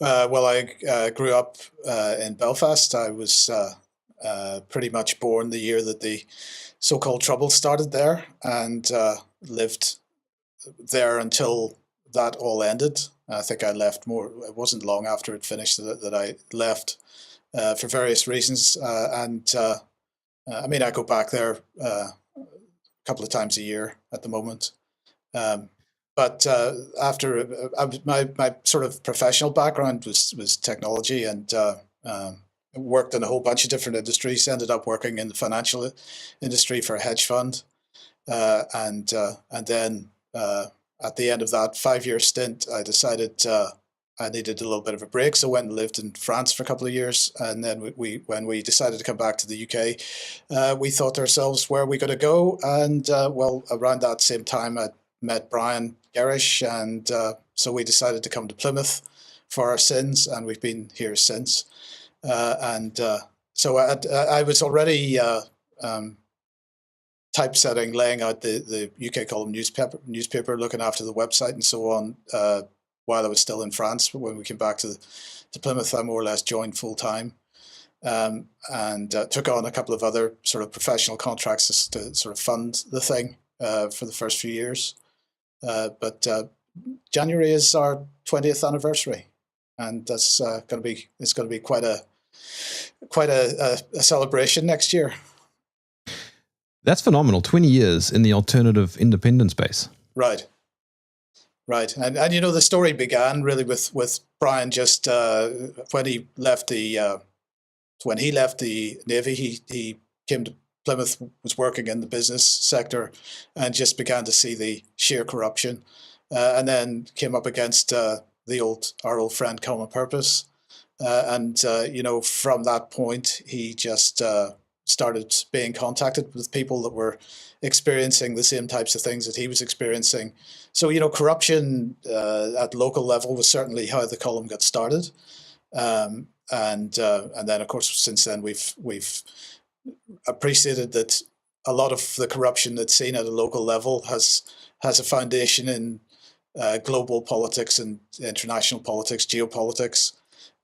Well, I grew up in Belfast. I was pretty much born the year that the so-called Troubles started there, and lived there until that all ended. I think I left more. It wasn't long after it finished that I left for various reasons. And I mean, I go back there a couple of times a year at the moment. Um, but after my sort of professional background was technology, and worked in a whole bunch of different industries. Ended up working in the financial industry for a hedge fund, and then at the end of that 5 year stint, I decided I needed a little bit of a break, so went and lived in France for a couple of years, and then when we decided to come back to the UK, we thought to ourselves, where are we going to go? And well, around that same time, I met Brian Garish, and so we decided to come to Plymouth for our sins, and we've been here since. And so I was already typesetting, laying out the UK column newspaper, looking after the website and so on, while I was still in France. But when we came back to Plymouth, I more or less joined full time, and took on a couple of other sort of professional contracts to sort of fund the thing for the first few years. But January is our 20th anniversary, and that's going to be quite a celebration next year. That's phenomenal. 20 years in the alternative independent space. Right. And you know, the story began really with Brian just when he left the Navy. He came to Plymouth, was working in the business sector, and just began to see the sheer corruption, and then came up against our old friend Common Purpose, and you know, from that point he just started being contacted with people that were experiencing the same types of things that he was experiencing. So, you know, corruption at local level was certainly how the column got started, and then of course since then we've appreciated that a lot of the corruption that's seen at a local level has a foundation in global politics and international politics, geopolitics.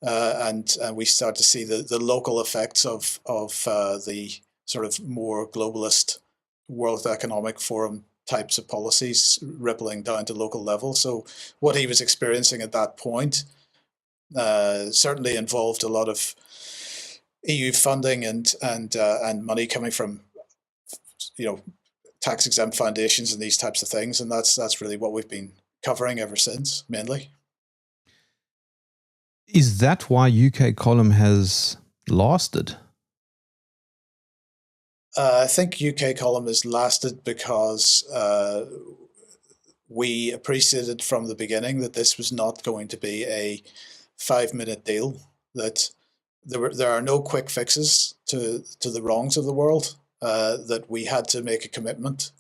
And we start to see the local effects of the sort of more globalist World Economic Forum types of policies rippling down to local level. So what he was experiencing at that point certainly involved a lot of EU funding and money coming from, you know, tax exempt foundations and these types of things, and that's really what we've been covering ever since, mainly. Is that why UK column has lasted? I think UK column has lasted because we appreciated from the beginning that this was not going to be a 5-minute deal, that there are no quick fixes to the wrongs of the world, that we had to make a commitment.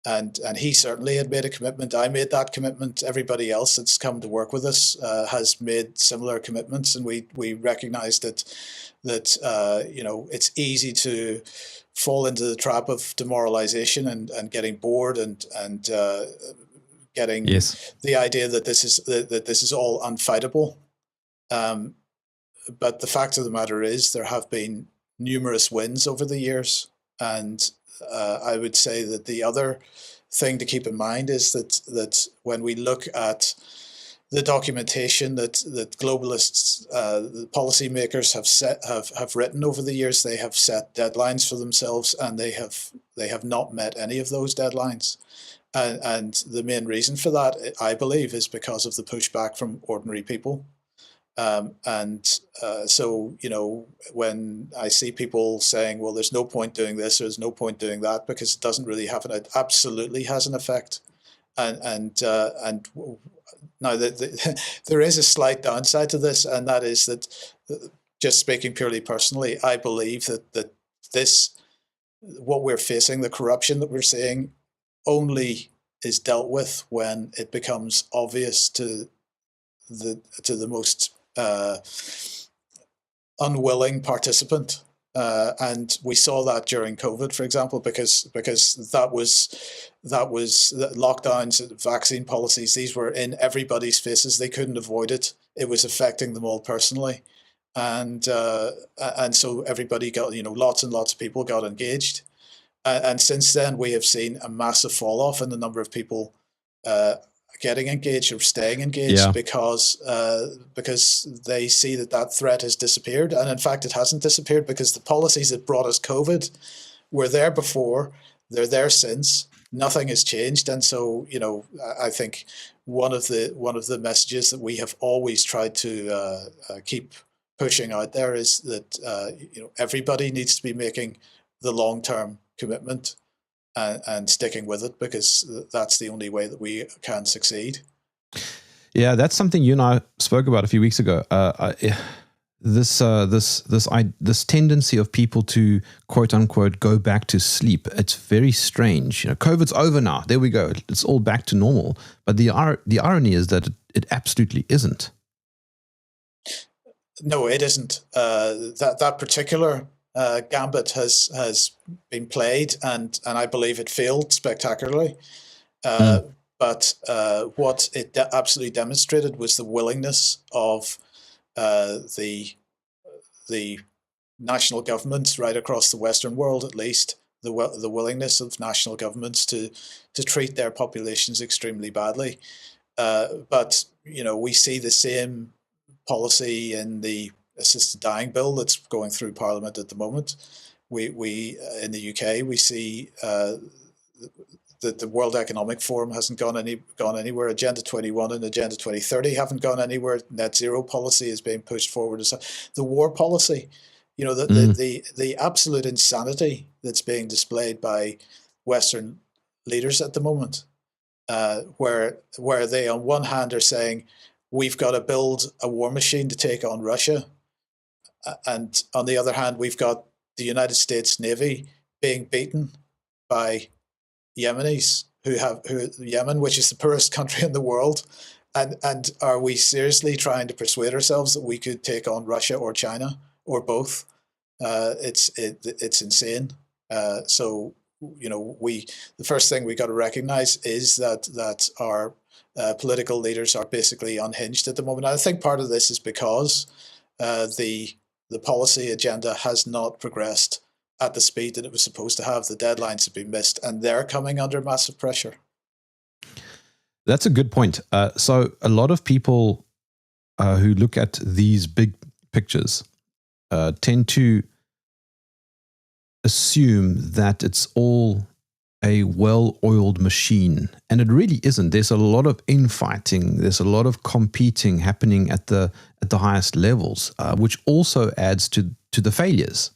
And he certainly had made a commitment. I made that commitment. Everybody else that's come to work with us has made similar commitments, and we recognise that you know, it's easy to fall into the trap of demoralisation and getting bored and getting the idea that this is all unfightable. But the fact of the matter is, there have been numerous wins over the years, and I would say that the other thing to keep in mind is that when we look at the documentation that globalists, the policymakers have written over the years, they have set deadlines for themselves, and they have not met any of those deadlines. And the main reason for that, I believe, is because of the pushback from ordinary people. So, you know, when I see people saying, well, there's no point doing this, or there's no point doing that, because it doesn't really have it absolutely has an effect. And now there is a slight downside to this, and that is that, just speaking purely personally, I believe that what we're facing, the corruption that we're seeing, only is dealt with when it becomes obvious to the most unwilling participant, and we saw that during COVID, for example, because that was lockdowns, vaccine policies. These were in everybody's faces. They couldn't avoid it. it was affecting them all personally, and so everybody got, lots and lots of people got engaged, and since then we have seen a massive fall off in the number of people uh, getting engaged or staying engaged Yeah. because they see that threat has disappeared, and in fact it hasn't disappeared because the policies that brought us COVID were there before, they're there since. Nothing has changed, and so I think one of the messages that we have always tried to keep pushing out there is that everybody needs to be making the long term commitment and sticking with it, because that's the only way that we can succeed. Yeah, that's something you and I spoke about a few weeks ago. This tendency of people to quote unquote go back to sleep. It's very strange. COVID's over now. There we go. It's all back to normal. But the irony is that it absolutely isn't. No, it isn't. That particular gambit has been played, and I believe it failed spectacularly. But what it absolutely demonstrated was the willingness of the national governments right across the Western world, at least, the willingness of national governments to treat their populations extremely badly. But we see the same policy in the assisted dying bill that's going through Parliament at the moment. We in the UK we see that the World Economic Forum hasn't gone anywhere. Agenda 21 and Agenda 2030 haven't gone anywhere. Net zero policy is being pushed forward. The war policy, the absolute insanity that's being displayed by Western leaders at the moment, where they on one hand are saying we've got to build a war machine to take on Russia, and on the other hand we've got the United States Navy being beaten by Yemenis Yemen, which is the poorest country in the world, and are we seriously trying to persuade ourselves that we could take on Russia or China or both? It's insane. So the first thing we got to recognize is that our political leaders are basically unhinged at the moment. And I think part of this is because the policy agenda has not progressed at the speed that it was supposed to have. The deadlines have been missed, and they're coming under massive pressure. That's a good point. So a lot of people who look at these big pictures tend to assume that it's all a well-oiled machine, and it really isn't. There's a lot of infighting. There's a lot of competing happening at the highest levels, which also adds to the failures.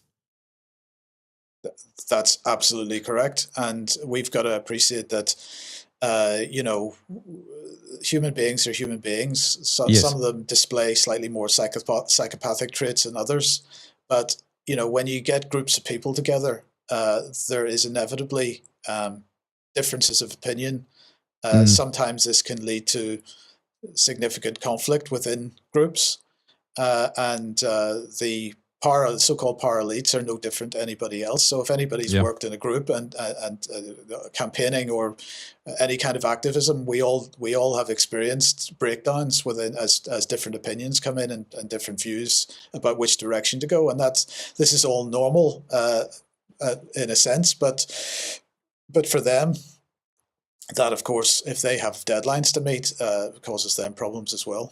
That's absolutely correct, and we've got to appreciate that. Human beings are human beings. So Yes. Some of them display slightly more psychopathic traits than others, but when you get groups of people together, there is inevitably differences of opinion. Sometimes this can lead to significant conflict within groups, and the so-called power elites are no different to anybody else. So if anybody's worked in a group and campaigning or any kind of activism, we all have experienced breakdowns within as different opinions come in and different views about which direction to go. And this is all normal in a sense, but for them, that of course, if they have deadlines to meet, causes them problems as well.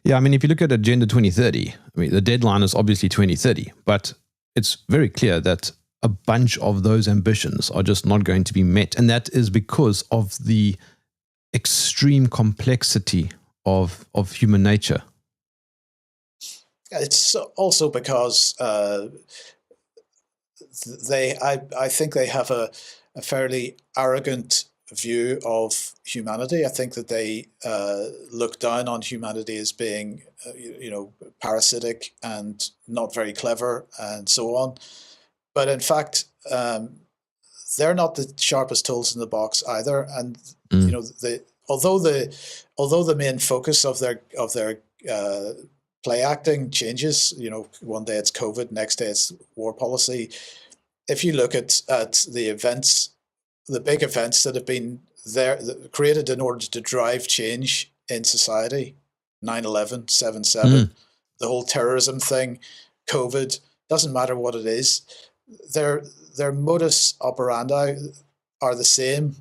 Yeah, I mean, if you look at Agenda 2030, I mean, the deadline is obviously 2030, but it's very clear that a bunch of those ambitions are just not going to be met. And that is because of the extreme complexity of human nature. It's also because I think they have a fairly arrogant view of humanity. I think that they look down on humanity as being, parasitic and not very clever and so on. But in fact, they're not the sharpest tools in the box either. And although the main focus of their play acting changes, one day it's COVID, next day it's war policy. If you look at the events, the big events that have been created in order to drive change in society, 9/11, 7/7, the whole terrorism thing, COVID, doesn't matter what it is. Their modus operandi are the same.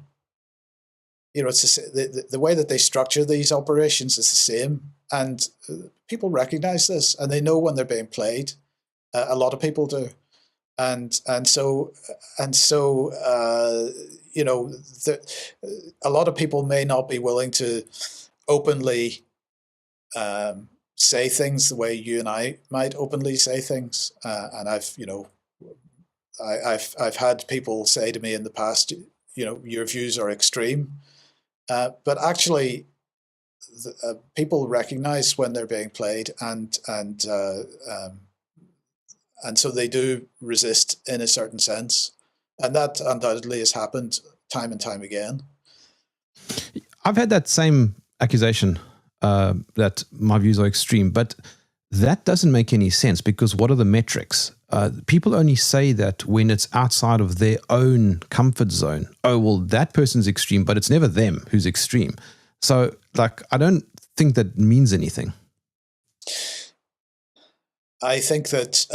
It's the way that they structure these operations is the same, and people recognize this, and they know when they're being played. A lot of people do, and so a lot of people may not be willing to openly say things the way you and I might openly say things, and I've had people say to me in the past, your views are extreme. But actually, people recognize when they're being played, and so they do resist in a certain sense, and that undoubtedly has happened time and time again. I've had that same accusation that my views are extreme, but that doesn't make any sense, because what are the metrics? People only say that when it's outside of their own comfort zone. Oh, well, that person's extreme, but it's never them who's extreme. So, I don't think that means anything. I think that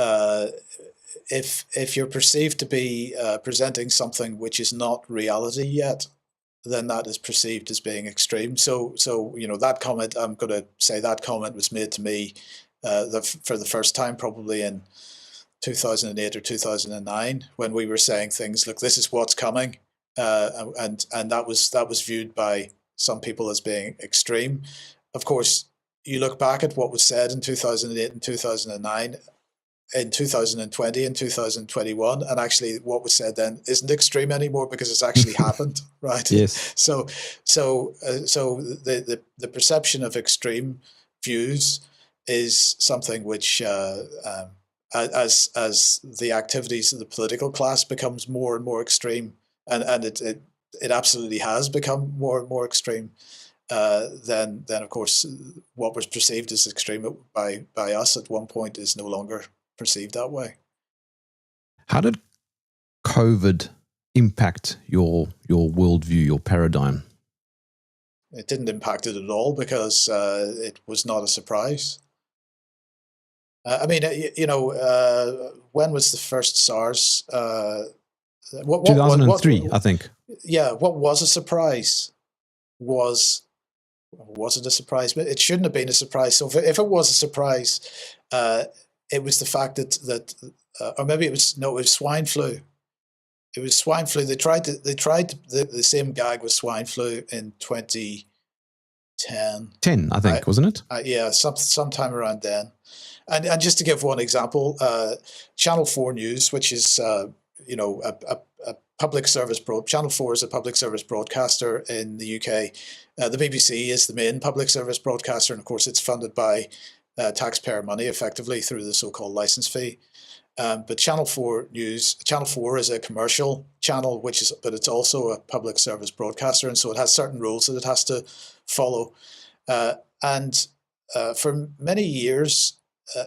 if you're perceived to be presenting something which is not reality yet, then that is perceived as being extreme. So that comment, I'm going to say that comment was made to me for the first time probably in 2008 or 2009, when we were saying things like, this is what's coming, and that was viewed by some people as being extreme. Of course, you look back at what was said in 2008 and 2009, in 2020 and 2021, and actually what was said then isn't extreme anymore, because it's actually happened, right? Yes. So the perception of extreme views is something which, as the activities of the political class becomes more and more extreme, and it absolutely has become more and more extreme, then of course what was perceived as extreme by us at one point is no longer perceived that way. How did COVID impact your worldview, your paradigm? It didn't impact it at all, because it was not a surprise. I mean, when was the first SARS? 2003, I think. Yeah, what was a surprise was it a surprise? But it shouldn't have been a surprise. So if it was a surprise, it was the fact that or maybe it was swine flu. It was swine flu. They tried the same gag with swine flu in 2010. 10, I think, wasn't it? Yeah, sometime around then. And just to give one example, Channel 4 News, which is a public service Channel 4 is a public service broadcaster in the UK. The BBC is the main public service broadcaster, and of course it's funded by taxpayer money, effectively through the so-called license fee. But Channel 4 News, Channel 4 is a commercial channel, but it's also a public service broadcaster, and so it has certain rules that it has to follow. And for many years,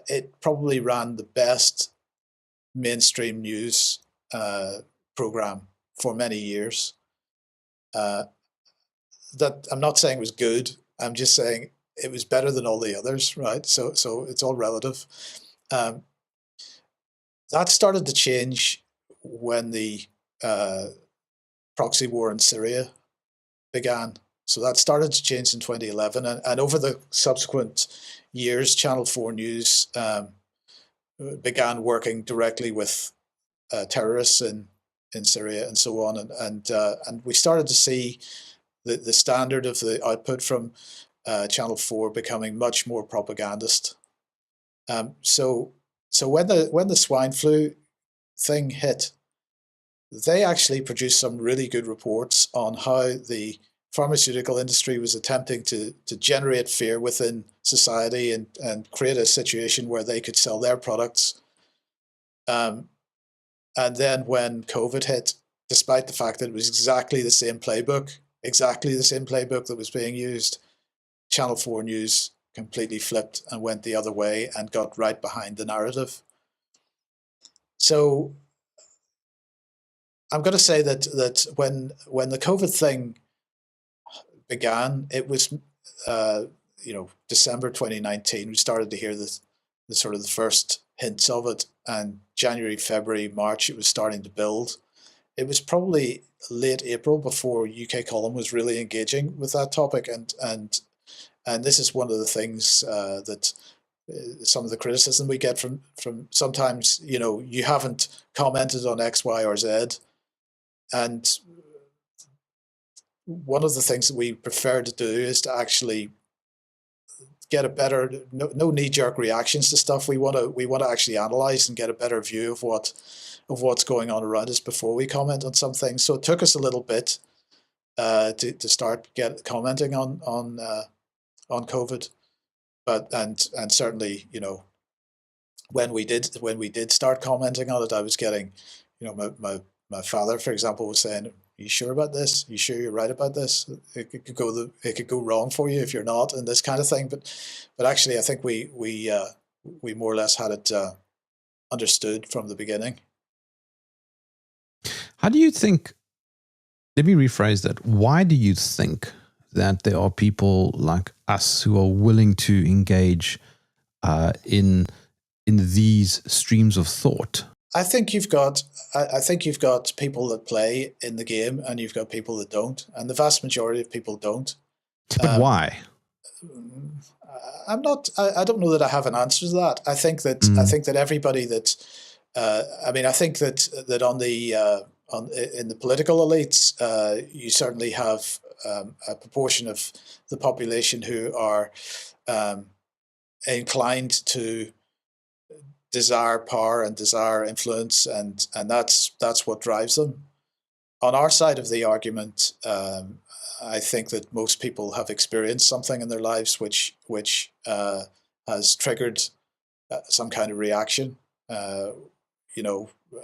it probably ran the best mainstream news program for many years. That I'm not saying was good. I'm just saying it was better than all the others, right? So it's all relative. That started to change when the proxy war in Syria began. So that started to change in 2011, and over the subsequent years, Channel 4 News began working directly with terrorists in Syria and so on, and we started to see the standard of the output from Channel 4 becoming much more propagandist. So when the swine flu thing hit, they actually produced some really good reports on how the pharmaceutical industry was attempting to generate fear within society and create a situation where they could sell their products. And then when COVID hit, despite the fact that it was exactly the same playbook that was being used, Channel 4 News completely flipped and went the other way and got right behind the narrative. So I'm going to say that when the COVID thing began, it was December 2019, we started to hear the sort of the first hints of it, and January, February, March, it was starting to build. It was probably late April before UK Column was really engaging with that topic, and this is one of the things that some of the criticism we get from sometimes, you haven't commented on X, Y, or Z, and one of the things that we prefer to do is to actually get a better, no knee-jerk reactions to stuff. We want to actually analyze and get a better view of what's going on around us before we comment on some things. So it took us a little bit to start commenting on COVID, but and certainly, when we did start commenting on it, I was getting, my father, for example, was saying, "Are you sure about this? Are you sure you're right about this? It could go wrong for you if you're not," and this kind of thing. But actually, I think we more or less had it understood from the beginning. How do you think? Let me rephrase that. Why do you think that there are people like us who are willing to engage in these streams of thought? I think you've got people that play in the game, and you've got people that don't, and the vast majority of people don't. But why? I don't know that I have an answer to that. I think that everybody that, I think that in the political elites, you certainly have a proportion of the population who are inclined to desire power and desire influence, and that's what drives them. On our side of the argument, I think that most people have experienced something in their lives which has triggered some kind of reaction.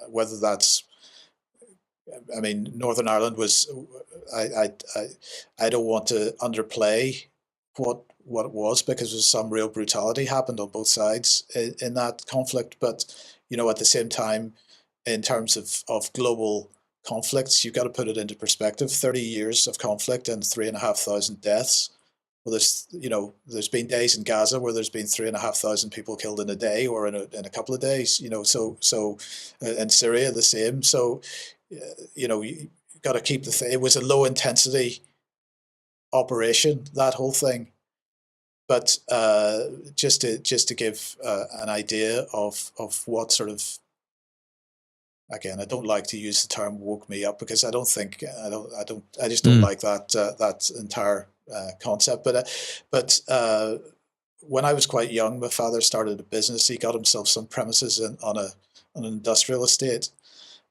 Whether that's, Northern Ireland was. I don't want to underplay what it was, because there's some real brutality happened on both sides in that conflict. But at the same time, in terms of global conflicts, you've got to put it into perspective. 30 years of conflict and 3,500 deaths. Well, there's been days in Gaza where there's been 3,500 people killed in a day or in a couple of days. So in Syria the same. So you got to keep it was a low intensity operation, that whole thing. But just to give an idea of what sort of, again, I don't like to use the term "woke me up" because I just don't like that entire concept. But when I was quite young, my father started a business. He got himself some premises on an industrial estate,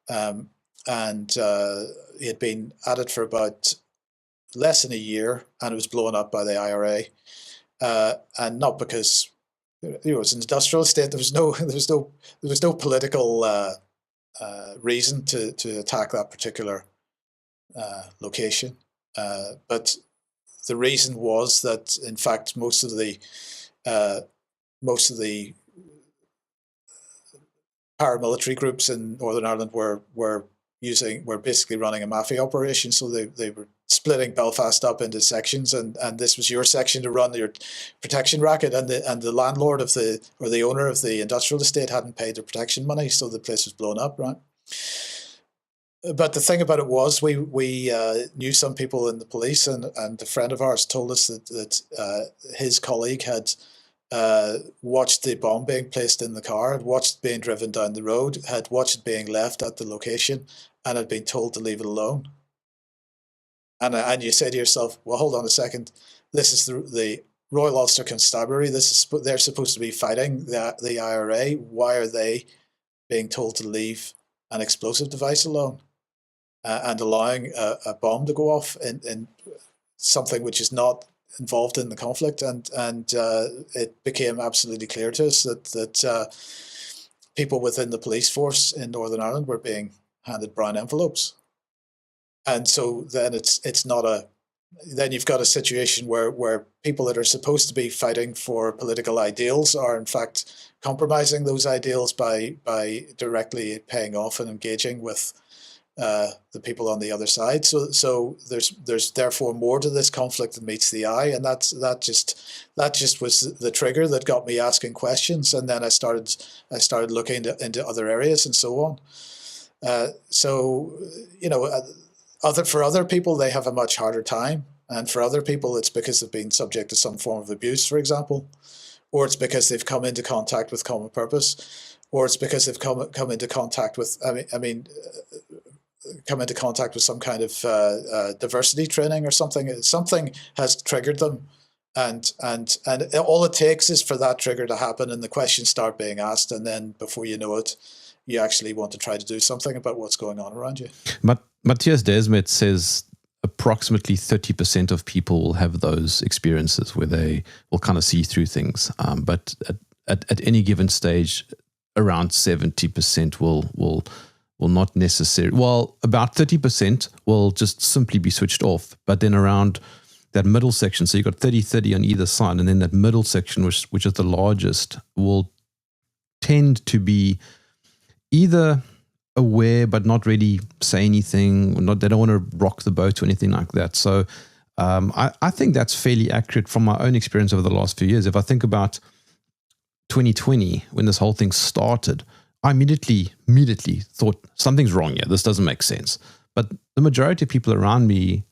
and he had been at it for about less than a year, and it was blown up by the IRA. And not because it was an industrial estate. There was no political reason to attack that particular location. But the reason was that, in fact, most of the paramilitary groups in Northern Ireland were basically running a mafia operation. So they were splitting Belfast up into sections, and this was your section to run your protection racket, and the landlord or the owner of the industrial estate hadn't paid their protection money, so the place was blown up, right? But the thing about it was, we knew some people in the police, and a friend of ours told us that his colleague had watched the bomb being placed in the car, had watched it being driven down the road, had watched it being left at the location, and had been told to leave it alone. And you say to yourself, well, hold on a second, this is the Royal Ulster Constabulary. They're supposed to be fighting the IRA. Why are they being told to leave an explosive device alone and allowing a bomb to go off in something which is not involved in the conflict? And it became absolutely clear to us that people within the police force in Northern Ireland were being handed brown envelopes. And so then then you've got a situation where people that are supposed to be fighting for political ideals are in fact compromising those ideals by directly paying off and engaging with the people on the other side. So there's therefore more to this conflict than meets the eye, and that just was the trigger that got me asking questions, and then I started looking into other areas and so on. So for other people, they have a much harder time, and for other people, it's because they've been subject to some form of abuse, for example, or it's because they've come into contact with common purpose, or it's because they've come into contact with come into contact with some kind of diversity training or something. Something has triggered them, and all it takes is for that trigger to happen, and the questions start being asked, and then before you know it, you actually want to try to do something about what's going on around you. But Matthias Desmet says approximately 30% of people will have those experiences where they will kind of see through things. But at any given stage, around 70% will not necessarily. Well, about 30% will just simply be switched off. But then around that middle section, so you've got 30 on either side, and then that middle section, which is the largest, will tend to be either aware but not really say anything, or they don't want to rock the boat or anything like that. So I think that's fairly accurate from my own experience over the last few years. If I think about 2020, when this whole thing started, I immediately thought something's wrong here. This doesn't make sense. But the majority of people around me,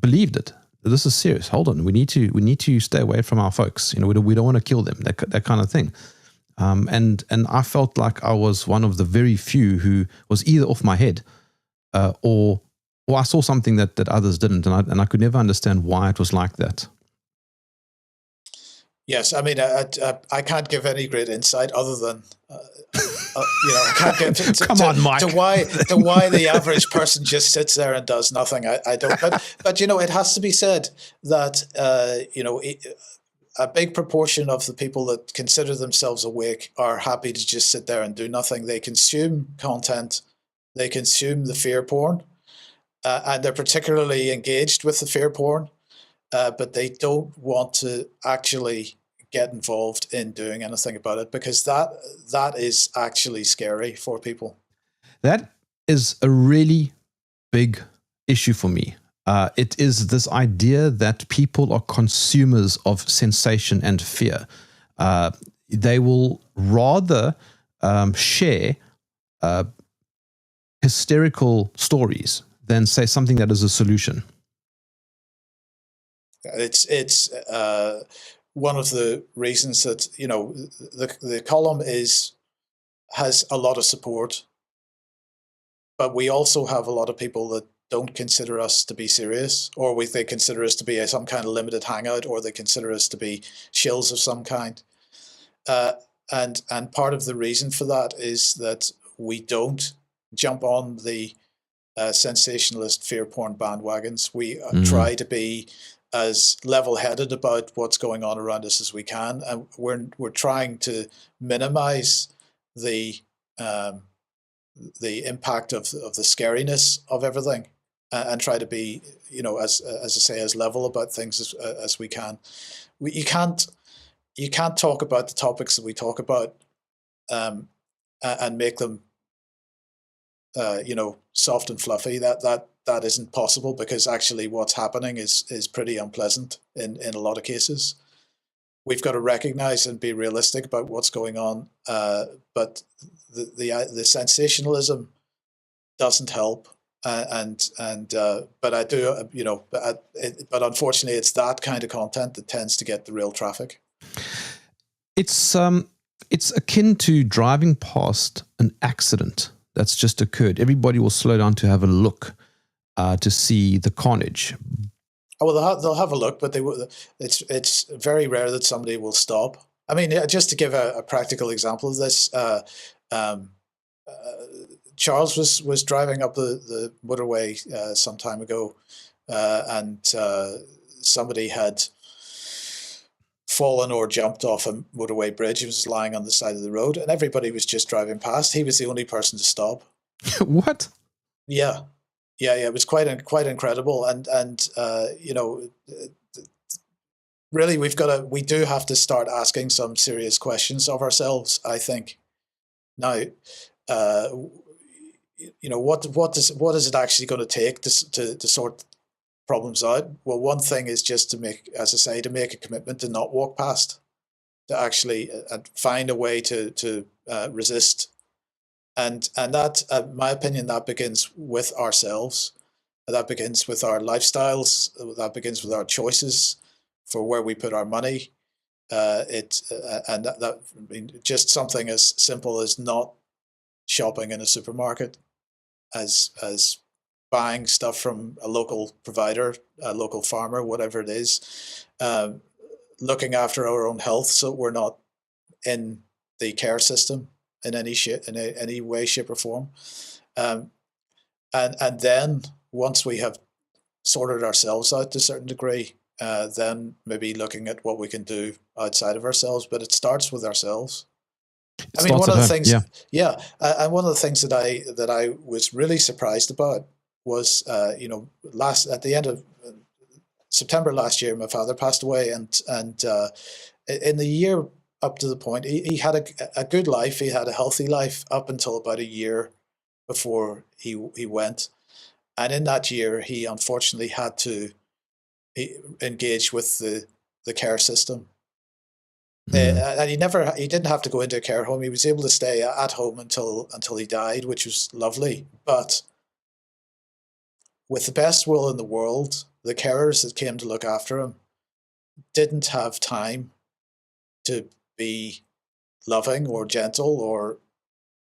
believed it. This is serious. Hold on, we need to stay away from our folks. We don't want to kill them. That kind of thing. And I felt like I was one of the very few who was either off my head, or I saw something that others didn't, and I could never understand why it was like that. Yes, I mean, I can't give any great insight other than, I can't get Come on, Mike. to why the average person just sits there and does nothing. I don't. But it has to be said that a big proportion of the people that consider themselves awake are happy to just sit there and do nothing. They consume content, they consume the fear porn, and they're particularly engaged with the fear porn. But they don't want to actually get involved in doing anything about it, because that is actually scary for people. That is a really big issue for me. It is this idea that people are consumers of sensation and fear. They will rather share hysterical stories than say something that is a solution. It's one of the reasons that the column has a lot of support, but we also have a lot of people that don't consider us to be serious, or they consider us to be some kind of limited hangout, or they consider us to be shills of some kind. And part of the reason for that is that we don't jump on the sensationalist fear porn bandwagons. We try to be as level-headed about what's going on around us as we can, and we're trying to minimize the impact of the scariness of everything, and try to be, as I say, as level about things as we can. You can't talk about the topics that we talk about and make them soft and fluffy. That isn't possible, because actually what's happening is pretty unpleasant in a lot of cases. We've got to recognize and be realistic about what's going on, but the sensationalism doesn't help, but I do, but unfortunately it's that kind of content that tends to get the real traffic. It's akin to driving past an accident that's just occurred. Everybody will slow down to have a look to see the carnage. Oh, well, they'll have a look, but it's very rare that somebody will stop. I mean, just to give a practical example of this, Charles was driving up the motorway some time ago, and somebody had fallen or jumped off a motorway bridge. He was lying on the side of the road, and everybody was just driving past. He was the only person to stop. What? Yeah. It was quite incredible, and really we do have to start asking some serious questions of ourselves, I think. Now, what is it actually going to take to sort problems out? Well, one thing is just to make, as I say, to make a commitment to not walk past, to actually find a way to resist, and that, in my opinion, that begins with ourselves. That begins with our lifestyles. That begins with our choices for where we put our money. And that I mean, just something as simple as not shopping in a supermarket, as buying stuff from a local provider, a local farmer, whatever it is, looking after our own health so we're not in the care system in any way, shape, or form. And then once we have sorted ourselves out to a certain degree, then maybe looking at what we can do outside of ourselves. But it starts with ourselves. I mean, one of the things, and one of the things that I was really surprised about was, at the end of September last year, my father passed away, and in the year up to the point, he had a good life, he had a healthy life up until about a year before he went, and in that year, he unfortunately had to engage with the care system. And he didn't have to go into a care home. He was able to stay at home until he died, which was lovely. But with the best will in the world, the carers that came to look after him didn't have time to be loving or gentle, or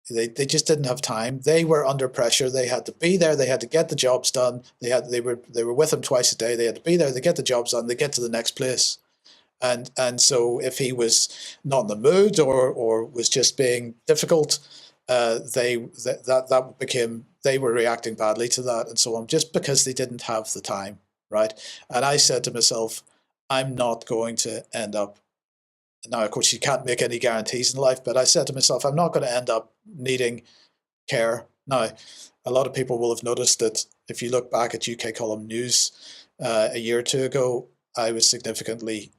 they just didn't have time. They were under pressure. They had to be there. They had to get the jobs done. They were with him twice a day. They had to be there. They get the jobs done. They get to the next place. And so if he was not in the mood or was just being difficult, they were reacting badly to that and so on, just because they didn't have the time, right? And I said to myself, I'm not going to end up, now of course you can't make any guarantees in life, but I said to myself, I'm not going to end up needing care. Now, a lot of people will have noticed that if you look back at UK Column News a year or two ago, I was significantly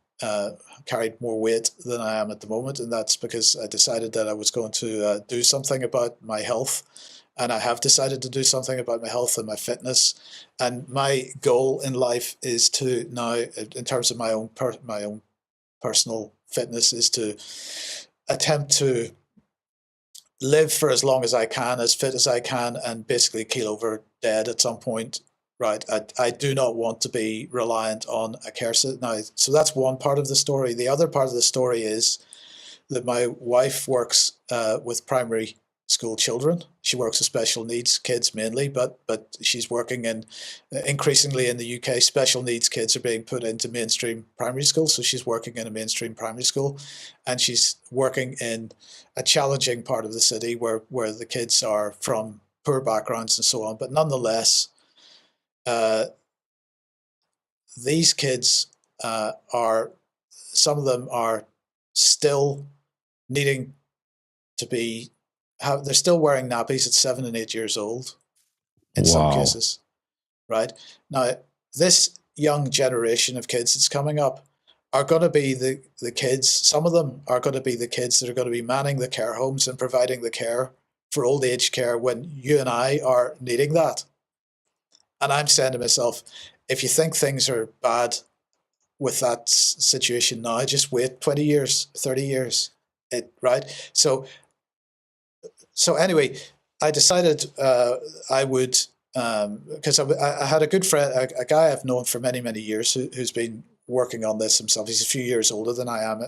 carried more weight than I am at the moment, and that's because I decided that I was going to do something about my health, and I have decided to do something about my health and my fitness. And my goal in life is to now, in terms of my own personal fitness, is to attempt to live for as long as I can, as fit as I can, and basically keel over dead at some point. Right, I do not want to be reliant on a care system now. So that's one part of the story. The other part of the story is that my wife works with primary school children. She works with special needs kids mainly, but she's working in increasingly in the UK. Special needs kids are being put into mainstream primary school, so she's working in a mainstream primary school, and she's working in a challenging part of the city where the kids are from poor backgrounds and so on. But nonetheless, these kids some of them are still needing to they're still wearing nappies at 7 and 8 years old in some cases, right? Now, this young generation of kids that's coming up are going to be the kids, some of them are going to be the kids that are going to be manning the care homes and providing the care for old age care when you and I are needing that. And I'm saying to myself, if you think things are bad with that situation now, just wait 20 years, 30 years, right? So anyway, I decided I would, because I had a good friend, a guy I've known for many, many years who's been working on this himself. He's a few years older than I am.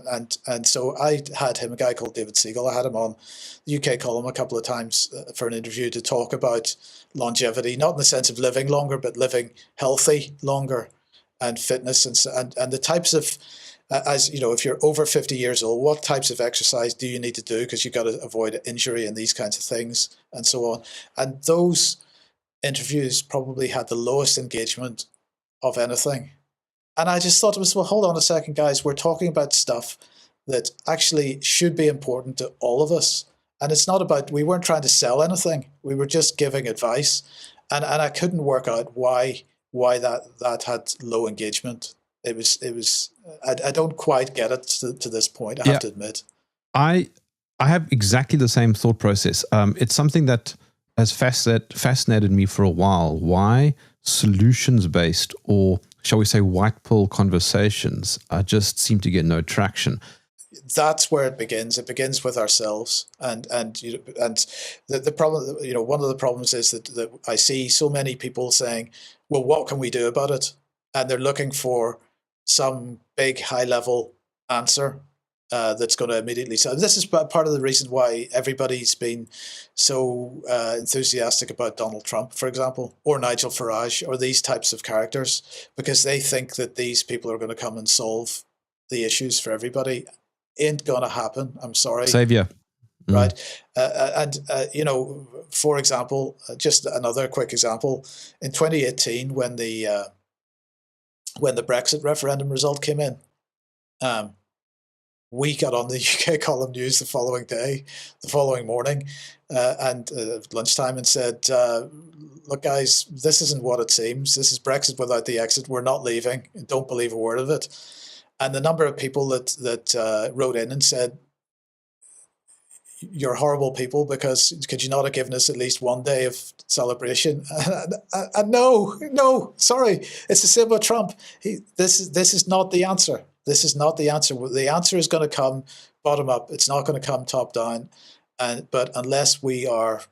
And so I had him, a guy called David Siegel. I had him on the UK Column a couple of times for an interview to talk about longevity, not in the sense of living longer, but living healthy longer, and fitness and the types of, as you know, if you're over 50 years old, what types of exercise do you need to do? Because you've got to avoid injury and these kinds of things and so on. And those interviews probably had the lowest engagement of anything. And I just thought to myself, well, hold on a second, guys. We're talking about stuff that actually should be important to all of us. And it's not about, we weren't trying to sell anything. We were just giving advice. And I couldn't work out why that had low engagement. It was I don't quite get it to this point, I have to admit. I have exactly the same thought process. It's something that has fascinated me for a while. Why solutions-based, or shall we say white pill conversations just seem to get no traction? That's where it begins. It begins with ourselves, and the problem. One of the problems is that I see so many people saying, "Well, what can we do about it?" And they're looking for some big high level answer that's going to immediately. So this is part of the reason why everybody's been so enthusiastic about Donald Trump, for example, or Nigel Farage, or these types of characters, because they think that these people are going to come and solve the issues for everybody. Ain't gonna happen. I'm sorry. Savior. Right. For example, just another quick example, in 2018, when the Brexit referendum result came in, we got on the UK column news the following morning, and lunchtime, and said, look, guys, this isn't what it seems. This is Brexit without the exit. We're not leaving. Don't believe a word of it. And the number of people that wrote in and said, "You're horrible people, because could you not have given us at least one day of celebration?" And no, sorry, it's the same with Trump. This is not the answer. This is not the answer. The answer is going to come bottom up. It's not going to come top down. But unless we are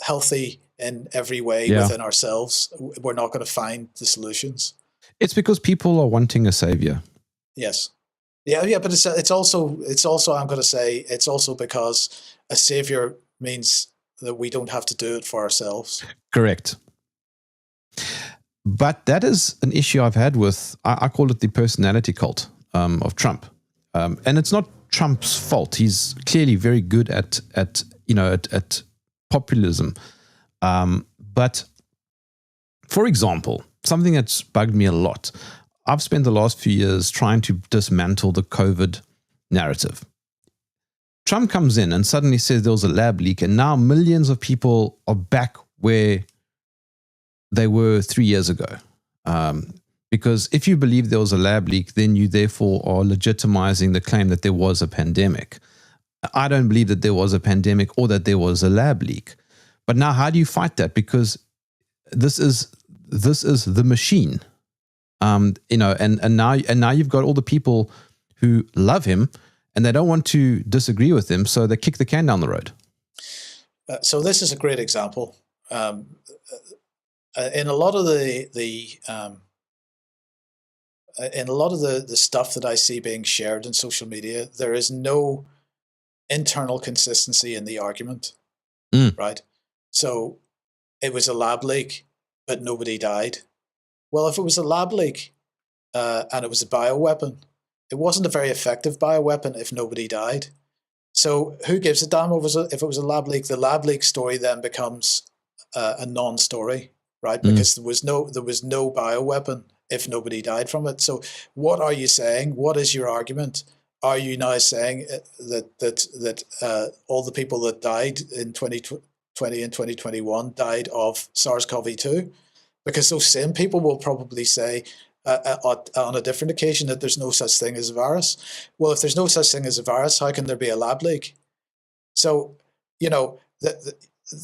healthy in every way within ourselves, we're not going to find the solutions. It's because people are wanting a savior. Yes. Yeah, but it's also I'm going to say it's also because a savior means that we don't have to do it for ourselves. Correct. But that is an issue I've had with, I call it the personality cult of Trump. And it's not Trump's fault. He's clearly very good at populism. But for example, something that's bugged me a lot. I've spent the last few years trying to dismantle the COVID narrative. Trump comes in and suddenly says there was a lab leak, and now millions of people are back where they were 3 years ago. Because if you believe there was a lab leak, then you therefore are legitimizing the claim that there was a pandemic. I don't believe that there was a pandemic or that there was a lab leak. But now how do you fight that? Because this is the machine. And now you've got all the people who love him and they don't want to disagree with him, so they kick the can down the road. So this is a great example. In a lot of the stuff that I see being shared in social media, there is no internal consistency in the argument, right? So it was a lab leak, but nobody died. Well, if it was a lab leak and it was a bioweapon, it wasn't a very effective bioweapon if nobody died. So who gives a damn if it was a lab leak? The lab leak story then becomes a non-story, right? Because there was no bioweapon if nobody died from it. So what are you saying? What is your argument? Are you now saying that all the people that died in 2020 and 2021 died of SARS-CoV-2? Because those same people will probably say on a different occasion that there's no such thing as a virus. Well, if there's no such thing as a virus, how can there be a lab leak? So,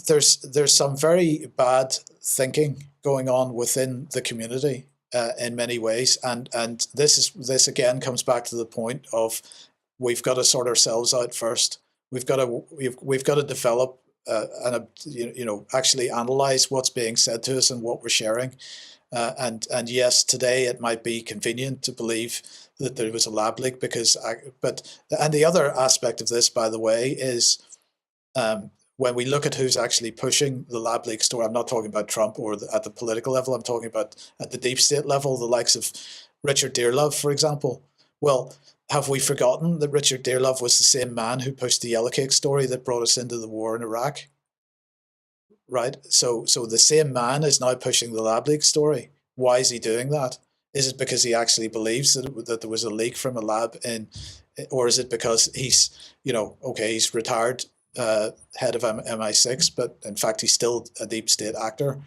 there's some very bad thinking going on within the community in many ways, and this again comes back to the point of we've got to sort ourselves out first. We've got to develop and actually analyze what's being said to us and what we're sharing. And yes, today it might be convenient to believe that there was a lab leak and the other aspect of this, by the way, is when we look at who's actually pushing the lab leak story. I'm not talking about Trump or at the political level. I'm talking about at the deep state level, the likes of Richard Dearlove, for example. Well, have we forgotten that Richard Dearlove was the same man who pushed the yellow cake story that brought us into the war in Iraq? Right? So the same man is now pushing the lab leak story. Why is he doing that? Is it because he actually believes that there was a leak from a lab or is it because he's retired head of MI6, but in fact he's still a deep state actor?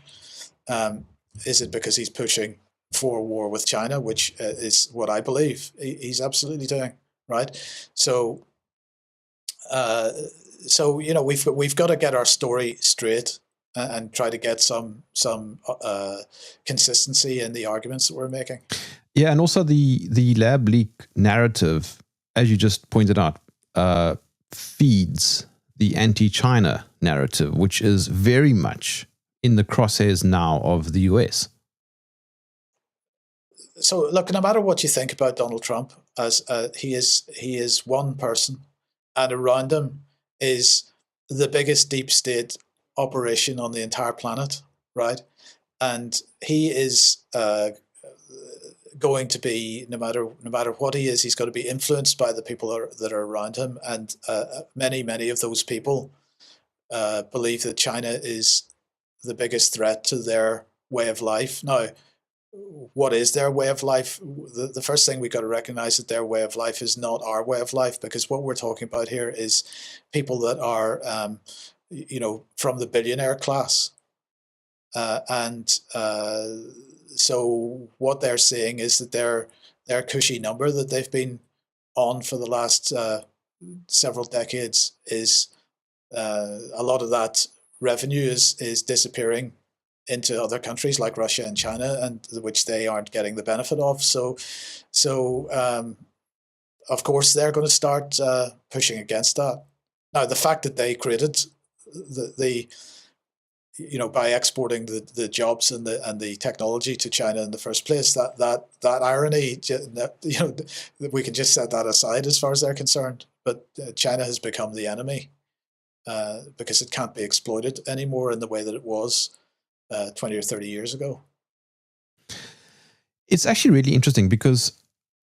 Is it because he's pushing for a war with China, which is what I believe he's absolutely doing, right? So so we've got to get our story straight and try to get some consistency in the arguments that we're making. Yeah, and also the lab leak narrative, as you just pointed out, feeds the anti-China narrative, which is very much in the crosshairs now of the US. So look, no matter what you think about Donald Trump, as he is one person, and around him is the biggest deep state operation on the entire planet, right? And he is going to be, no matter what he is, he's going to be influenced by the people that are around him, and many of those people believe that China is the biggest threat to their way of life. Now, what is their way of life? The first thing we got to recognize that their way of life is not our way of life, because what we're talking about here is people that are, from the billionaire class, and so what they're saying is that their cushy number that they've been on for the last several decades is a lot of that revenue is disappearing into other countries like Russia and China, and which they aren't getting the benefit of. So of course they're going to start pushing against that. Now, the fact that they created the by exporting the jobs and the technology to China in the first place, that irony, we can just set that aside as far as they're concerned. But China has become the enemy because it can't be exploited anymore in the way that it was 20 or 30 years ago. It's actually really interesting because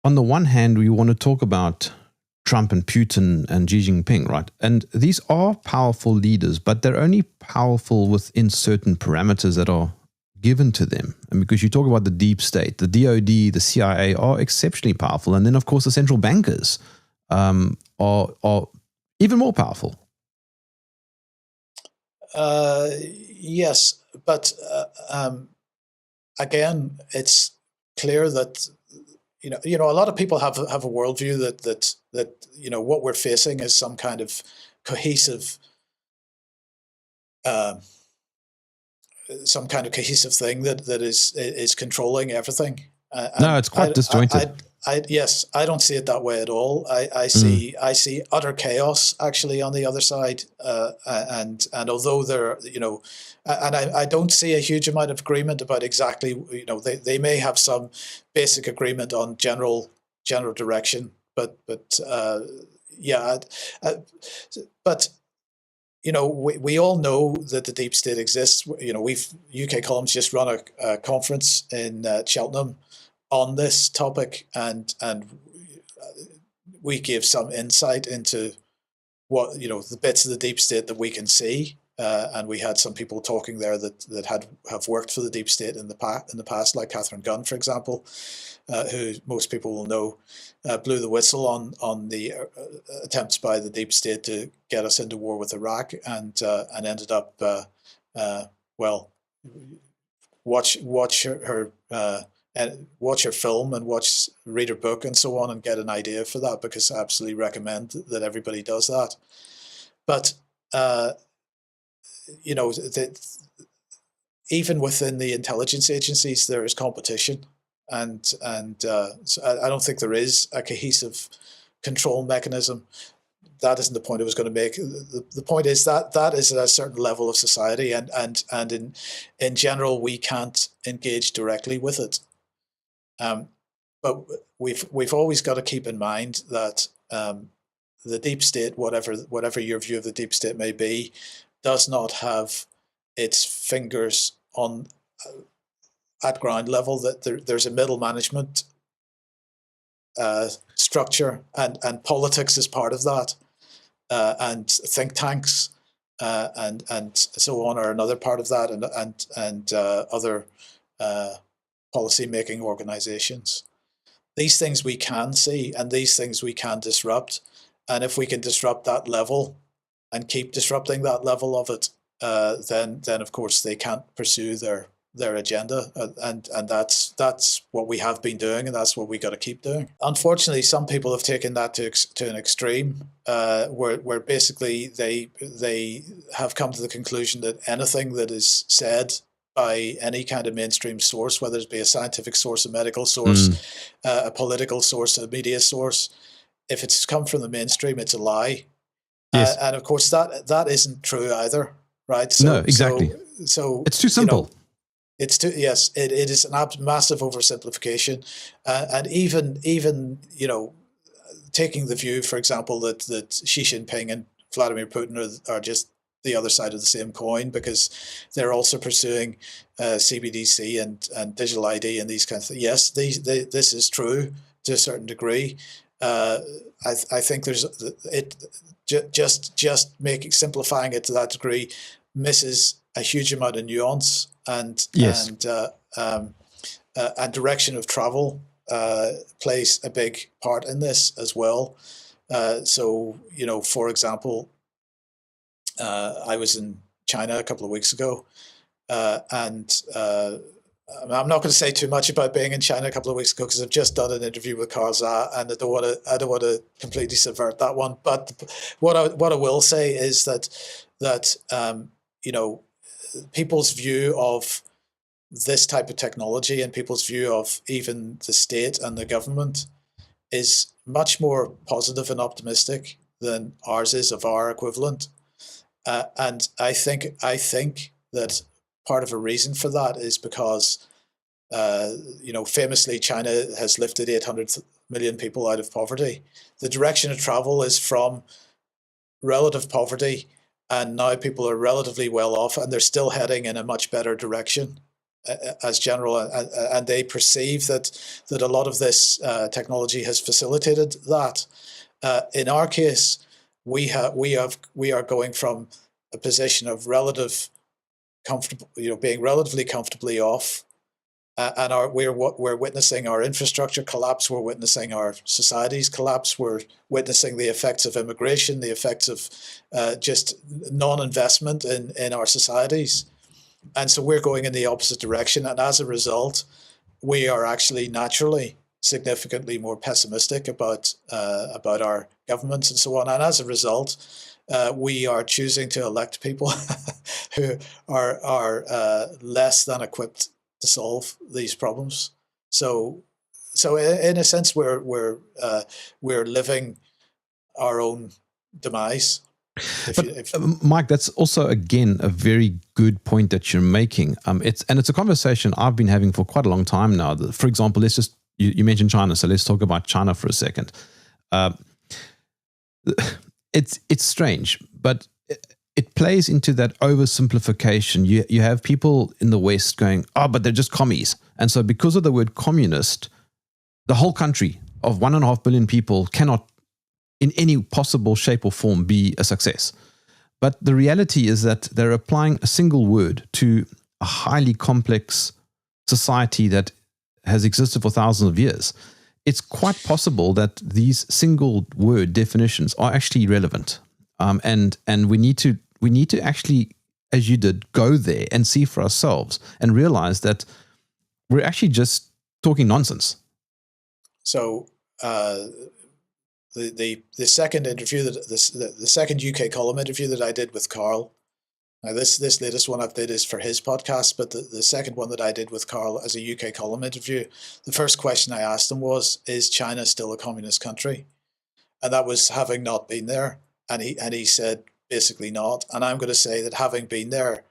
on the one hand, we want to talk about Trump and Putin and Xi Jinping, right? And these are powerful leaders, but they're only powerful within certain parameters that are given to them. And because you talk about the deep state, the DOD, the CIA are exceptionally powerful. And then, of course, the central bankers are even more powerful. Yes, but again, it's clear that a lot of people have a worldview that what we're facing is some kind of cohesive thing that is controlling everything. No, it's quite disjointed. Yes, I don't see it that way at all. I see utter chaos actually on the other side, and although there, and I don't see a huge amount of agreement about exactly, they may have some basic agreement on general direction, but yeah, but we all know that the deep state exists. UK Columns just run a conference in Cheltenham on this topic, and we gave some insight into what the bits of the deep state that we can see, and we had some people talking there that have worked for the deep state in the past, like Catherine Gunn, for example, who most people will know blew the whistle on the attempts by the deep state to get us into war with Iraq, and ended up watch her. And watch her film and read her book and so on, and get an idea for that, because I absolutely recommend that everybody does that. But even within the intelligence agencies, there is competition, and so I don't think there is a cohesive control mechanism. That isn't the point I was going to make. The point is that is at a certain level of society, and in general we can't engage directly with it. But we've always got to keep in mind that the deep state, whatever your view of the deep state may be, does not have its fingers on at ground level. That there's a middle management structure, and politics is part of that, and think tanks and so on are another part of that, and other policy-making organizations. These things we can see, and these things we can disrupt. And if we can disrupt that level and keep disrupting that level of it, then of course they can't pursue their their agenda, and that's what we have been doing, and that's what we got to keep doing. Unfortunately, some people have taken that to an extreme, where basically they have come to the conclusion that anything that is said by any kind of mainstream source, whether it be a scientific source, a medical source, a political source, a media source, if it's come from the mainstream, it's a lie. Yes. And of course, that isn't true either, right? No, exactly. So it's too simple. Yes, it is a massive oversimplification, and even taking the view, for example, that Xi Jinping and Vladimir Putin are just the other side of the same coin, because they're also pursuing CBDC and digital ID and these kinds of things. Yes, this is true to a certain degree. I think there's just simplifying it to that degree misses a huge amount of nuance and direction of travel plays a big part in this as well. So, for example, I was in China a couple of weeks ago, and I'm not going to say too much about being in China a couple of weeks ago, because I've just done an interview with Carl Zha, and I don't want to completely subvert that one. But what I will say is that people's view of this type of technology and people's view of even the state and the government is much more positive and optimistic than ours is of our equivalent. And I think that part of a reason for that is because, famously, China has lifted 800 million people out of poverty. The direction of travel is from relative poverty, and now people are relatively well off, and they're still heading in a much better direction as general. And they perceive that a lot of this technology has facilitated that. In our case, we are going from a position of being relatively comfortably off, and we're witnessing our infrastructure collapse. We're witnessing our societies collapse. We're witnessing the effects of immigration, the effects of just non-investment in our societies, and so we're going in the opposite direction. And as a result, we are actually naturally significantly more pessimistic about our governments and so on. And as a result, we are choosing to elect people who are less than equipped to solve these problems. So in a sense, we're living our own demise. Mike, that's also again a very good point that you're making. It's a conversation I've been having for quite a long time now. For example, let's just you mentioned China, so let's talk about China for a second. It's strange, but it plays into that oversimplification. You have people in the West going, but they're just commies. And so because of the word communist, the whole country of 1.5 billion people cannot in any possible shape or form be a success. But the reality is that they're applying a single word to a highly complex society that has existed for thousands of years. It's quite possible that these single word definitions are actually relevant. And we need to actually, as you did, go there and see for ourselves and realize that we're actually just talking nonsense. So the second interview the second UK column interview that I did with Carl. Now this latest one I've did is for his podcast, but the second one that I did with Carl as a UK column interview, the first question I asked him was, "Is China still a communist country?" And that was having not been there. And he said basically not. And I'm going to say that having been there,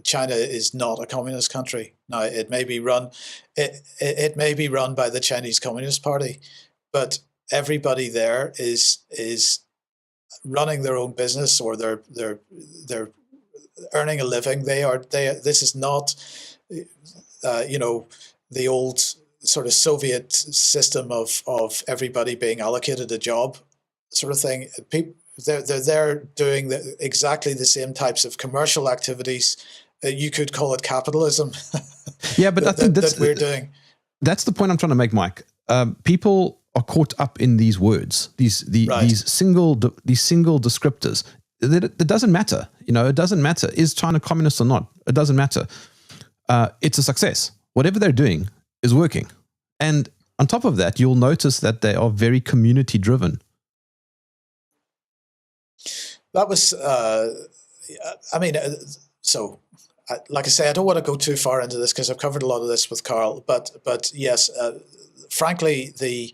China is not a communist country. Now it may be run by the Chinese Communist Party, but everybody there is running their own business, or they're earning a living. This is not the old sort of Soviet system of everybody being allocated a job sort of thing. They're doing exactly the same types of commercial activities. You could call it capitalism. Yeah, but I think that we're doing. That's the point I'm trying to make, Mike. People are caught up in these words, these single descriptors. It doesn't matter. It doesn't matter. Is China communist or not? It doesn't matter. it's a success. Whatever they're doing is working. And on top of that, you'll notice that they are very community driven. That was, I mean, like I say, I don't want to go too far into this because I've covered a lot of this with Carl. But yes, frankly, the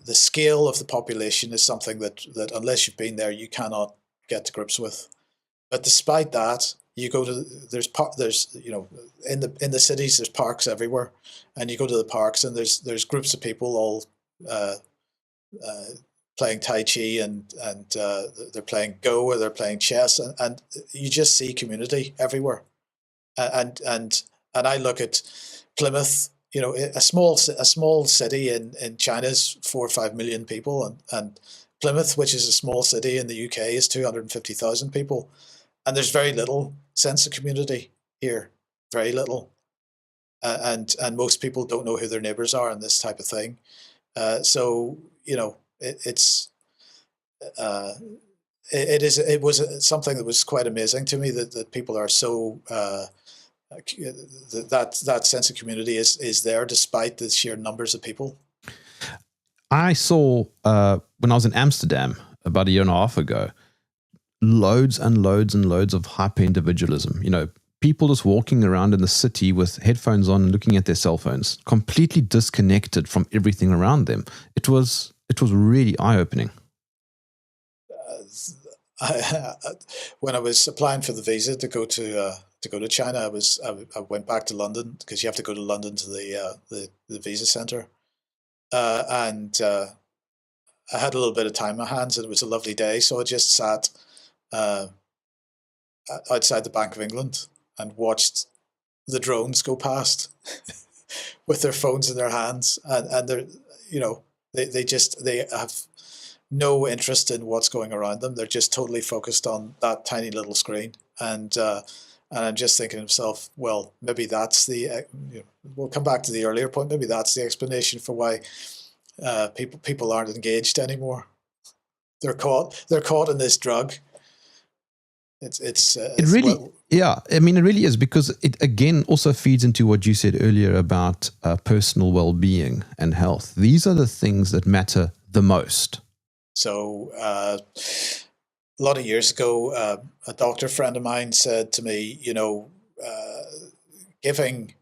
scale of the population is something that unless you've been there, you cannot get to grips with. But despite that, you go to there's in the cities there's parks everywhere, and you go to the parks and there's groups of people all playing Tai Chi and they're playing Go or they're playing chess, and you just see community everywhere. And I look at Plymouth, a small city in China's 4 or 5 million people, and Plymouth, which is a small city in the UK, is 250,000 people, and there's very little sense of community here, very little, and most people don't know who their neighbours are and this type of thing. So it was something that was quite amazing to me that people are so that sense of community is there despite the sheer numbers of people. I saw when I was in Amsterdam about a year and a half ago, loads and loads and loads of hyper individualism. People just walking around in the city with headphones on and looking at their cell phones, completely disconnected from everything around them. It was really eye-opening. When I was applying for the visa to go to China, I went back to London because you have to go to London to the visa center, and I had a little bit of time on my hands, and it was a lovely day, so I just sat outside the Bank of England and watched the drones go past with their phones in their hands, and they're they have no interest in what's going around them. They're just totally focused on that tiny little screen, and I'm just thinking to myself, well, maybe that's we'll come back to the earlier point. Maybe that's the explanation for why people aren't engaged anymore. They're caught in this drug. It really is, because it again also feeds into what you said earlier about personal well-being and health. These are the things that matter the most. So a lot of years ago, a doctor friend of mine said to me, giving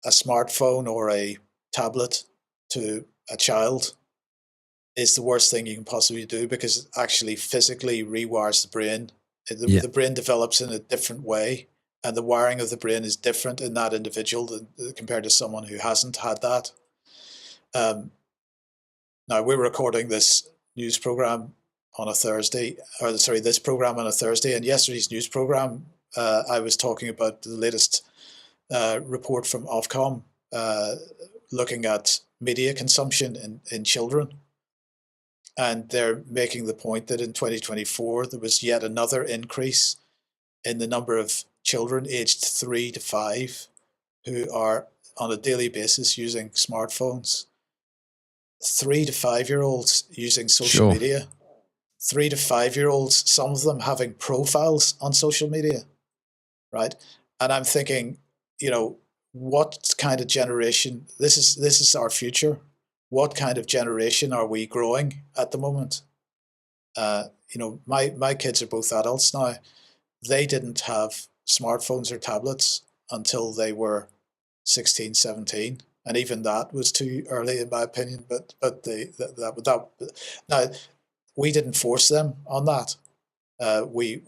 a smartphone or a tablet to a child is the worst thing you can possibly do, because it actually physically rewires the brain. The brain develops in a different way, and the wiring of the brain is different in that individual compared to someone who hasn't had that. Now, we're recording this news program on a Thursday, this program on a Thursday, and yesterday's news program, I was talking about the latest report from Ofcom looking at media consumption in children. And they're making the point that in 2024, there was yet another increase in the number of children aged 3 to 5 who are on a daily basis using smartphones. 3 to 5-year-olds using social media. 3 to 5-year-olds, some of them having profiles on social media, right? And I'm thinking, what kind of generation, this is our future. What kind of generation are we growing at the moment? My kids are both adults now. They didn't have smartphones or tablets until they were 16, 17. And even that was too early, in my opinion. But now, we didn't force them on that. We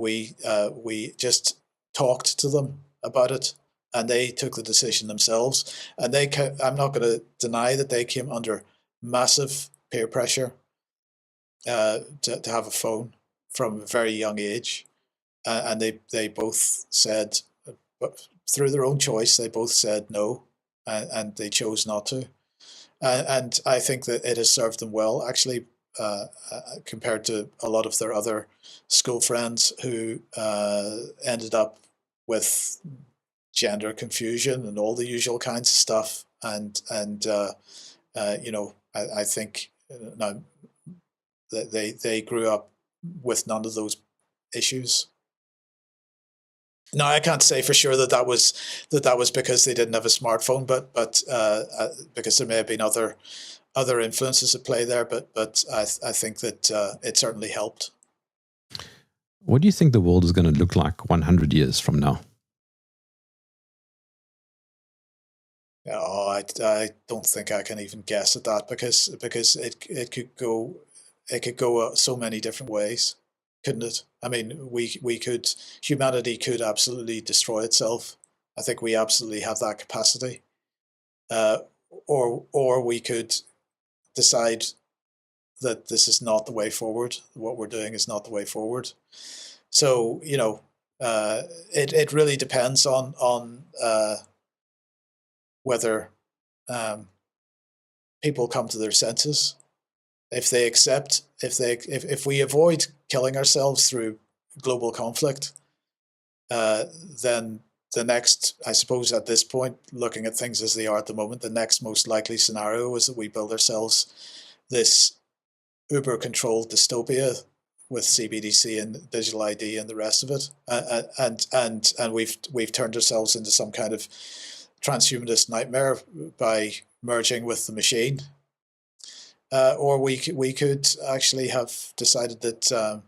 just talked to them about it, and they took the decision themselves. And I'm not going to deny that they came under massive peer pressure to have a phone from a very young age, and they both said, but through their own choice, they both said no, and they chose not to. And I think that it has served them well, actually, compared to a lot of their other school friends who ended up with gender confusion and all the usual kinds of stuff. And I think now they grew up with none of those issues. Now I can't say for sure that was because they didn't have a smartphone, but because there may have been other influences at play there. But I think that it certainly helped. What do you think the world is going to look like 100 years from now? Oh, I don't think I can even guess at that because it could go so many different ways, couldn't it? I mean, humanity could absolutely destroy itself. I think we absolutely have that capacity. Or we could decide that this is not the way forward. What we're doing is not the way forward. So, it really depends on whether people come to their senses. If they accept, if we avoid killing ourselves through global conflict, then the next, I suppose at this point, looking at things as they are at the moment, the next most likely scenario is that we build ourselves this uber-controlled dystopia with CBDC and digital ID and the rest of it, and we've turned ourselves into some kind of transhumanist nightmare by merging with the machine. Or we could actually have decided that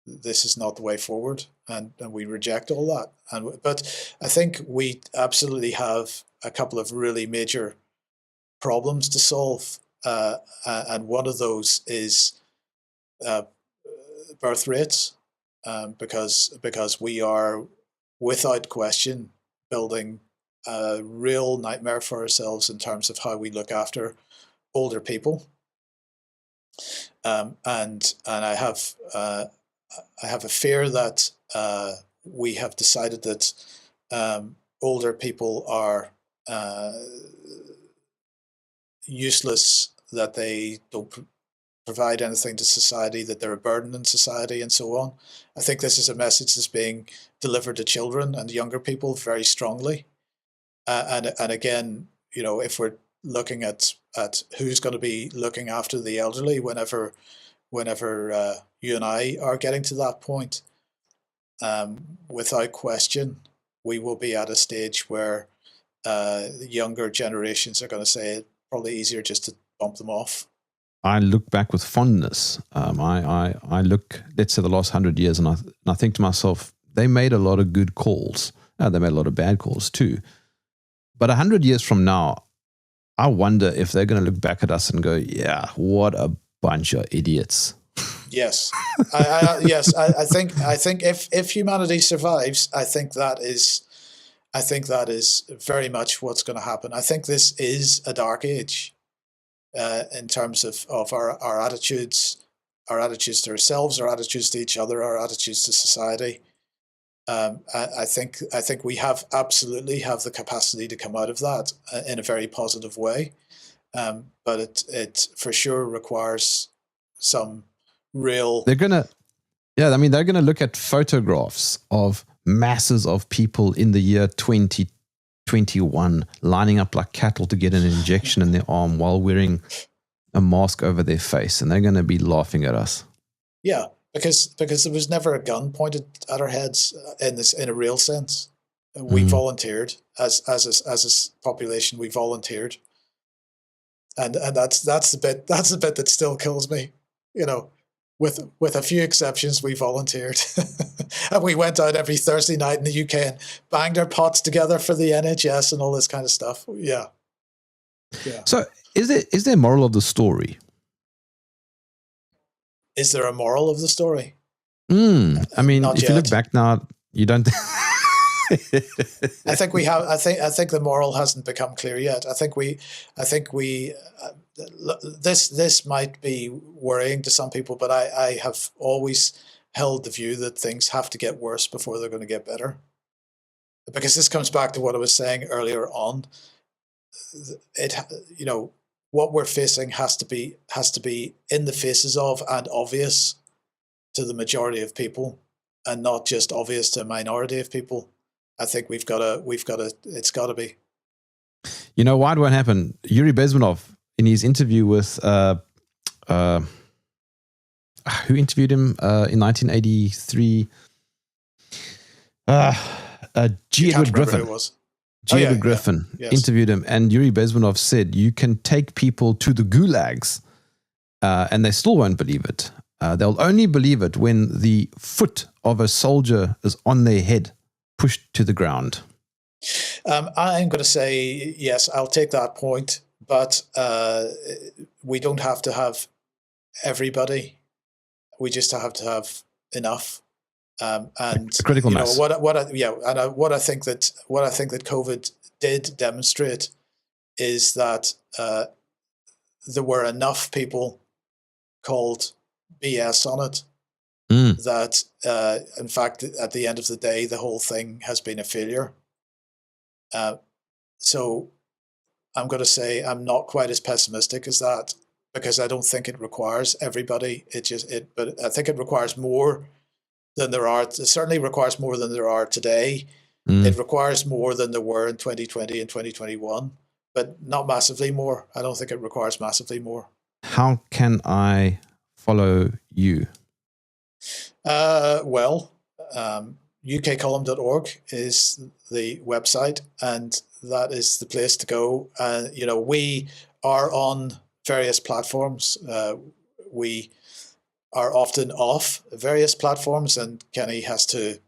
this is not the way forward, and we reject all that. But I think we absolutely have a couple of really major problems to solve, and one of those is birth rates, because we are without question building a real nightmare for ourselves in terms of how we look after older people, and I have a fear that we have decided that older people are useless, that they don't provide anything to society, that they're a burden in society, and so on. I think this is a message that's being delivered to children and younger people very strongly, and again, if we're looking at who's going to be looking after the elderly whenever you and I are getting to that point, without question, we will be at a stage where the younger generations are going to say it's probably easier just to bump them off. I look back with fondness. I look, let's say, the last 100 years, and I think to myself, they made a lot of good calls. They made a lot of bad calls too. But 100 years from now, I wonder if they're going to look back at us and go, yeah, what a bunch of idiots. Yes. I think if humanity survives, I think that is very much what's going to happen. I think this is a dark age, in terms of our attitudes to ourselves, our attitudes to each other, our attitudes to society. I think we absolutely have the capacity to come out of that in a very positive way, but it for sure requires some real. They're gonna look at photographs of masses of people in the year 2021 lining up like cattle to get an injection in their arm while wearing a mask over their face, and they're going to be laughing at us. Yeah. Because there was never a gun pointed at our heads in a real sense. We volunteered as a population. We volunteered, and that's the bit that still kills me. With a few exceptions, we volunteered, and we went out every Thursday night in the UK and banged our pots together for the NHS and all this kind of stuff. Yeah. So, is there a moral of the story? Is there a moral of the story? I mean, if you look back now, you don't. I think we have. I think the moral hasn't become clear yet. I think we. This might be worrying to some people, but I have always held the view that things have to get worse before they're going to get better. Because this comes back to what I was saying earlier on. What we're facing has to be in the faces of and obvious to the majority of people, and not just obvious to a minority of people. I think it's got to be. Why it won't happen? Yuri Bezmenov, in his interview with who interviewed him in 1983, G. You can't Edward remember who Griffin. it was. G. Edward Griffin Yes. interviewed him, and Yuri Bezmenov said, you can take people to the gulags and they still won't believe it. They'll only believe it when the foot of a soldier is on their head, pushed to the ground. I'm going to say, yes, I'll take that point, but we don't have to have everybody. We just have to have enough. And a critical mass. What I think that COVID did demonstrate is that there were enough people called BS on it that in fact at the end of the day the whole thing has been a failure. So I'm going to say I'm not quite as pessimistic as that, because I don't think it requires everybody. But I think it requires more than there are. It certainly requires more than there are today. It requires more than there were in 2020 and 2021, but not massively more. I don't think it requires massively more. How can I follow you? ukcolumn.org is the website, and that is the place to go. We are on various platforms. We are often off various platforms, and Kenny has to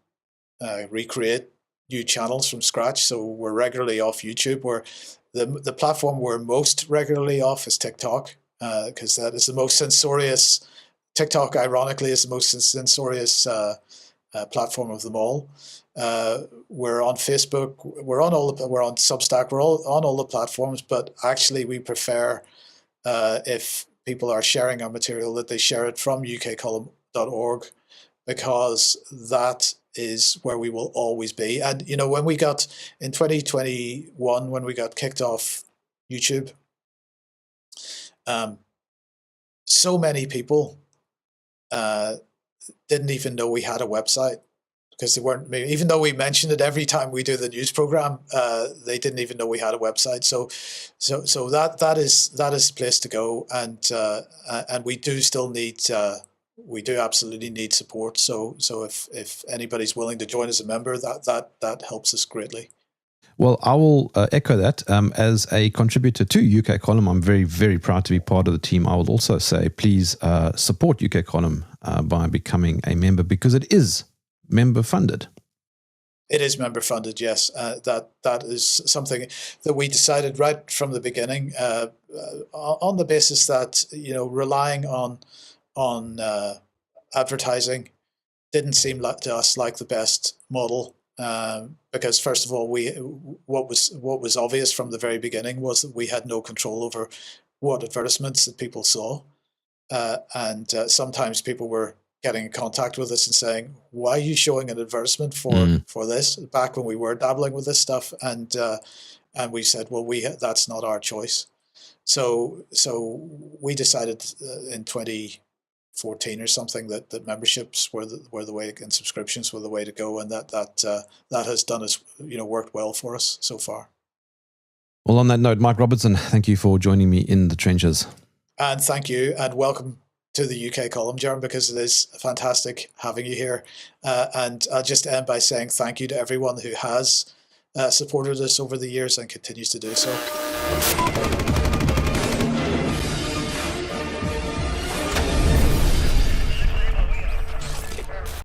recreate new channels from scratch. So we're regularly off YouTube. The platform we're most regularly off is TikTok, because that is the most censorious. TikTok, ironically, is the most censorious platform of them all. We're on Facebook. We're on Substack. We're on all the platforms. But actually, we prefer if people are sharing our material that they share it from ukcolumn.org, because that is where we will always be. And when we got in 2021, when we got kicked off YouTube, so many people didn't even know we had a website, because they weren't, even though we mentioned it every time we do the news program, they didn't even know we had a website. So that is the place to go, and we do still need we do absolutely need support. So if anybody's willing to join as a member, that helps us greatly. Well, I will echo that. As a contributor to UK Column, I'm very, very proud to be part of the team. I will also say, please support UK Column by becoming a member, because it is member funded. It is member funded, yes. That is something that we decided right from the beginning, on the basis that relying on advertising didn't seem to us like the best model. Because first of all, what was obvious from the very beginning was that we had no control over what advertisements that people saw, and sometimes people were getting in contact with us and saying, "Why are you showing an advertisement for this?" Back when we were dabbling with this stuff, and we said, "Well, that's not our choice." So we decided in 2014 or something that memberships were the way, and subscriptions were the way to go, and that has done us worked well for us so far. Well, on that note, Mike Robertson, thank you for joining me in the trenches. And thank you, and welcome to the UK Column, Jerm, because it is fantastic having you here. And I'll just end by saying thank you to everyone who has supported us over the years and continues to do so.